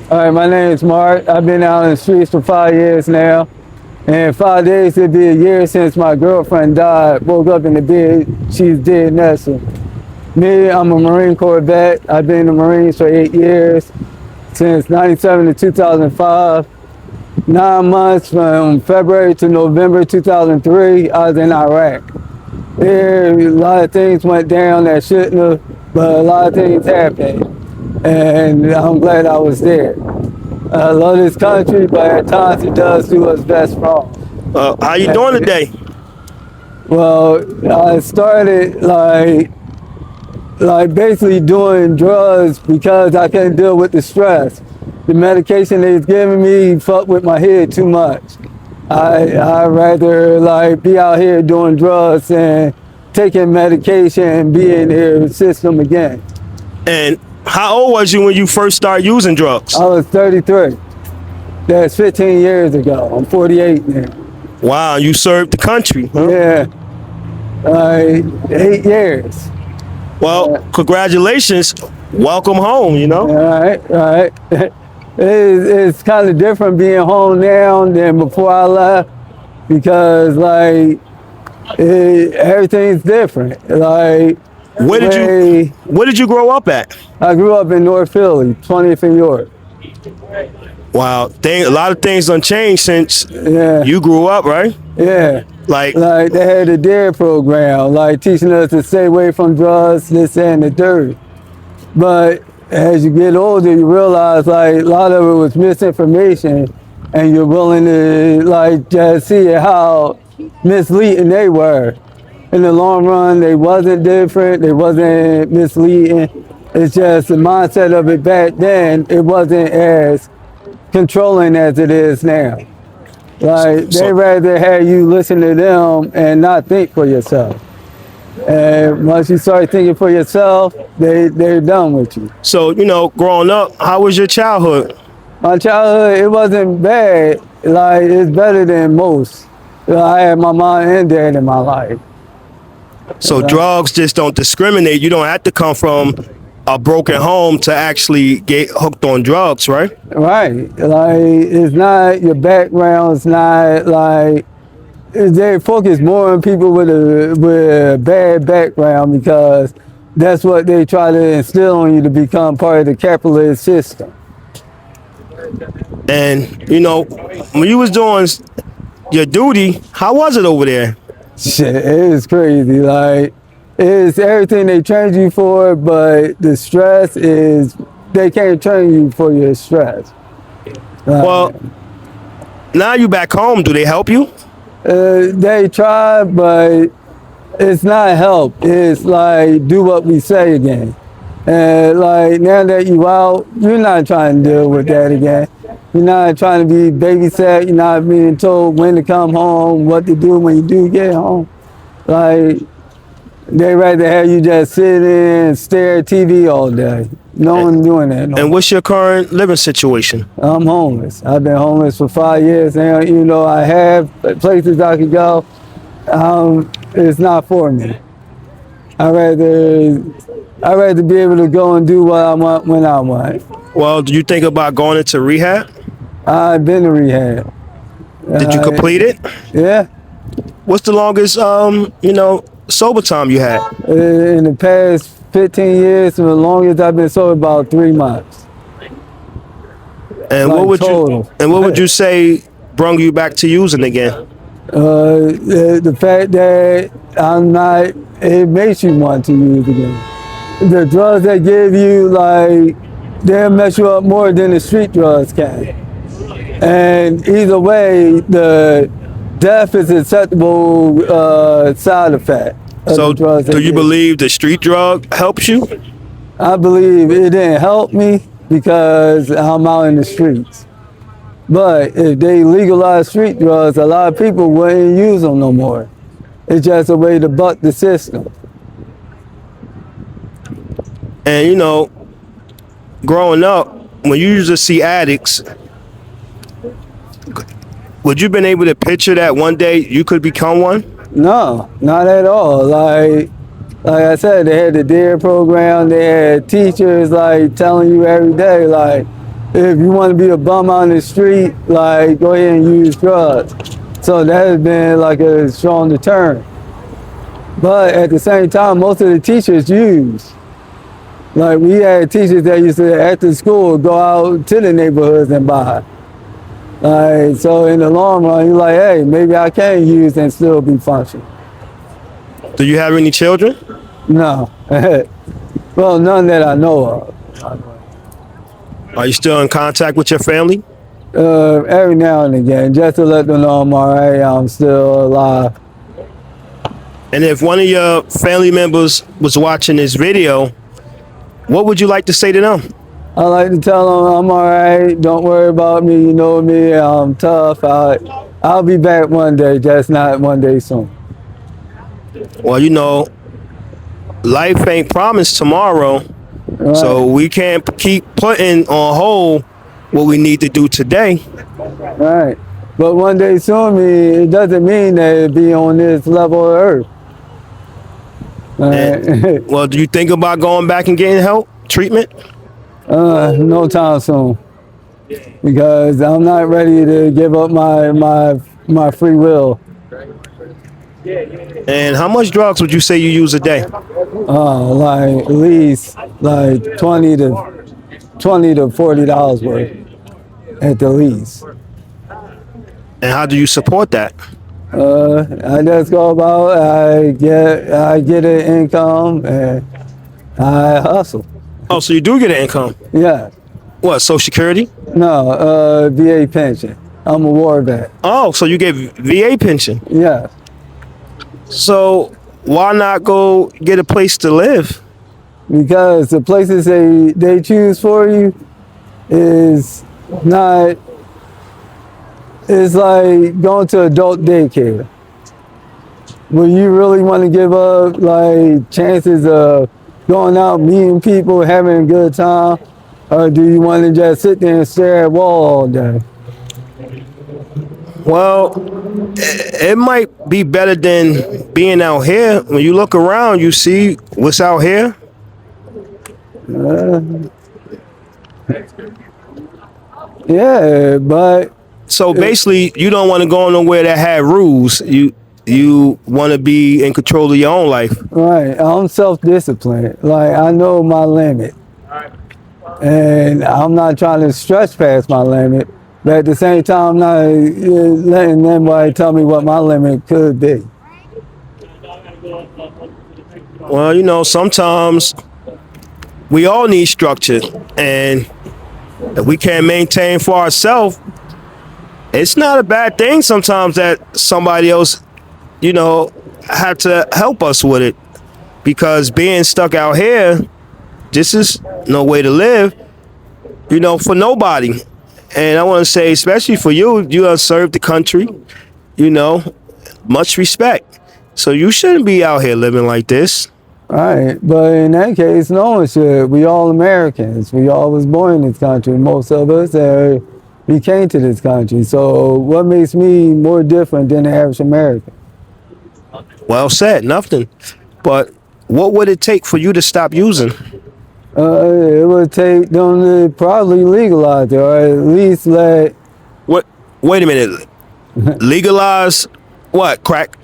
All right, my name is Mark. I've been out in the streets for 5 years now. And 5 days, it'll be a year since my girlfriend died. Woke up in the bed, she's dead nestled. Me, I'm a Marine Corps vet. I've been in the Marines for 8 years, since 97 to 2005. 9 months from February to November 2003, I was in Iraq. There, a lot of things went down that shouldn't have, but a lot of things happened. And I'm glad I was there. I love this country, but at times it does do us best wrong. How you doing today? Well, I started like basically doing drugs because I couldn't deal with the stress. The medication they was giving me fucked with my head too much. I'd rather like be out here doing drugs and taking medication and be in their system again. And how old was you when you first started using drugs? I was 33. That's 15 years ago. I'm 48 now. Wow, you served the country. Huh? Yeah, 8 years. Well, congratulations. Welcome home, you know? All right. It's kind of different being home now than before I left because like everything's different. Like Where did you grow up at? I grew up in North Philly, 20th and York. Wow, a lot of things done changed since Yeah, you grew up, right? yeah. Like, Like they had a DARE program, like teaching us to stay away from drugs, this and the third. But as you get older, you realize like a lot of it was misinformation, and you're willing to like just see how misleading they were. In the long run, they wasn't different, they wasn't misleading. It's just the mindset of it back then, it wasn't as controlling as it is now. Like they rather have you listen to them and not think for yourself. And once you start thinking for yourself, they're done with you. so, growing up, how was your childhood? My childhood, it wasn't bad. Like it's better than most. I had my mom and dad in my life. So drugs just don't discriminate. You don't have to come from a broken home to actually get hooked on drugs, right? Right. Like it's not your background. It's not like they focus more on people with a bad background because that's what they try to instill on you to become part of the capitalist system. And when you was doing your duty, how was it over there? Shit, it is crazy. Like it's everything they trained you for, but the stress is they can't train you for your stress. Well, now you back home. Do they help you? They try, but it's not help. It's like do what we say again. And like now that you out, you're not trying to deal with that again. You're not trying to be babysat. You're not being told when to come home, what to do when you do get home. Like they rather have you just sit in and stare at TV all day. No one doing that. No. And what's your current living situation? I'm homeless. I've been homeless for 5 years now. Even though I have places I could go, it's not for me. I'd rather be able to go and do what I want when I want. Well, do you think about going into rehab? I've been to rehab. Did you complete it? Yeah. What's the longest, sober time you had? In the past 15 years, the longest I've been sober about 3 months. And Like what total. would you say brought you back to using again? The fact that I'm not, it makes you want to use again. The drugs they give you, like, they'll mess you up more than the street drugs can. And either way, the death is an acceptable side effect. So do you believe the street drug helps you? I believe it didn't help me because I'm out in the streets. But if they legalize street drugs, a lot of people wouldn't use them no more. It's just a way to buck the system. And growing up, when you used to see addicts, would you been able to picture that one day you could become one? No, not at all. Like I said, they had the DARE program. They had teachers like telling you every day, like, if you want to be a bum on the street, like go ahead and use drugs. So that has been like a strong deterrent. But at the same time, most of the teachers use. Like we had teachers that used to, after school, go out to the neighborhoods and buy. Like, so in the long run, you're like, hey, maybe I can use and still be functional. Do you have any children? No. Well, none that I know of. Are you still in contact with your family? Every now and again, just to let them know I'm all right, I'm still alive. And if one of your family members was watching this video, what would you like to say to them? I like to tell them I'm all right, don't worry about me, you know me, I'm tough. I'll be back one day, just not one day soon. Well, you know, life ain't promised tomorrow, Right. so we can't keep putting on hold what we need to do today. Right. But one day soon, it doesn't mean that it'll be on this level of earth. Right. Well, do you think about going back and getting help, treatment? No time soon. Because I'm not ready to give up my free will. And how much drugs would you say you use a day? Like at least like $20 to $40 worth at the least. And how do you support that? I just go about, I get an income and I hustle. Oh, so you do get an income? Yeah. What, Social Security? No, VA pension. I'm a war vet. Oh, so you get VA pension. Yeah. So why not go get a place to live? Because the places they choose for you is not, it's like going to adult daycare. Will you really want to give up like chances of going out, meeting people, having a good time? Or do you want to just sit there and stare at a wall all day? Well, it might be better than being out here. When you look around, you see what's out here. Yeah, but So basically, you don't want to go nowhere that had rules. You want to be in control of your own life. right, I'm self-disciplined. Like I know my limit, and I'm not trying to stretch past my limit. But at the same time, I'm not letting anybody tell me what my limit could be. Well, you know, sometimes we all need structure, and if we can't maintain for ourselves, it's not a bad thing sometimes that somebody else, you know, have to help us with it. Because being stuck out here, this is no way to live, you know, for nobody. And I want to say, especially for you, you have served the country, you know, much respect. So you shouldn't be out here living like this. Right, but in that case, no one should. We all Americans. We all was born in this country. Most of us, we came to this country. So what makes me more different than the average American? Well said, nothing. But what would it take for you to stop using? It would take them to probably legalize it, or at least let. What? Wait a minute. Legalize what? Crack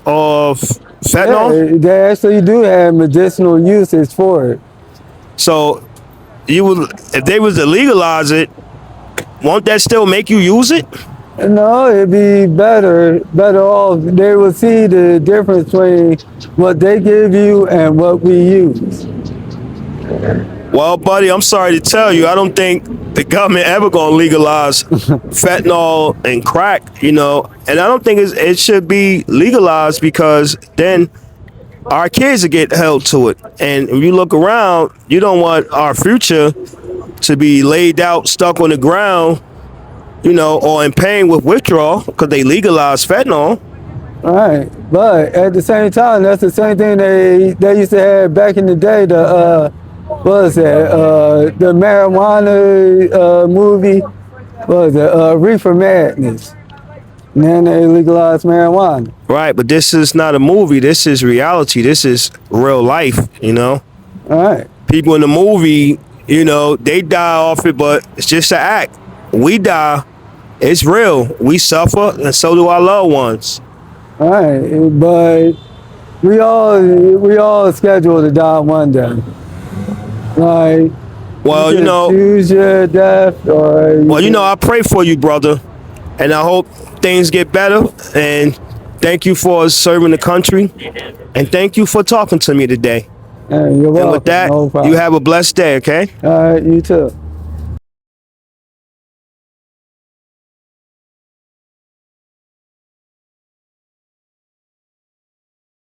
or fentanyl? Yeah, they actually do have medicinal uses for it. So you would, if they was to legalize it, won't that still make you use it? No, it'd be better off. They will see the difference between what they give you and what we use. Well, buddy, I'm sorry to tell you, I don't think the government ever gonna legalize fentanyl and crack, you know, and I don't think it should be legalized, because then our kids will get held to it. And if you look around, you don't want our future to be laid out, stuck on the ground, you know, or in pain with withdrawal because they legalized fentanyl. Right, but at the same time, that's the same thing they used to have back in the day. The what was that? The marijuana movie. What was it? Reefer Madness. And then they legalized marijuana. Right, but this is not a movie. This is reality. This is real life, you know. All right. People in the movie, You know, they die off it, but it's just an act. We die, it's real. We suffer, and so do our loved ones. All right, but we all scheduled to die one day. Like, Well, you can know, choose your death, or well, you know, I pray for you, brother, and I hope things get better. And thank you for serving the country, and thank you for talking to me today. You're welcome. And with that, No problem. you have a blessed day, okay? All right, you too.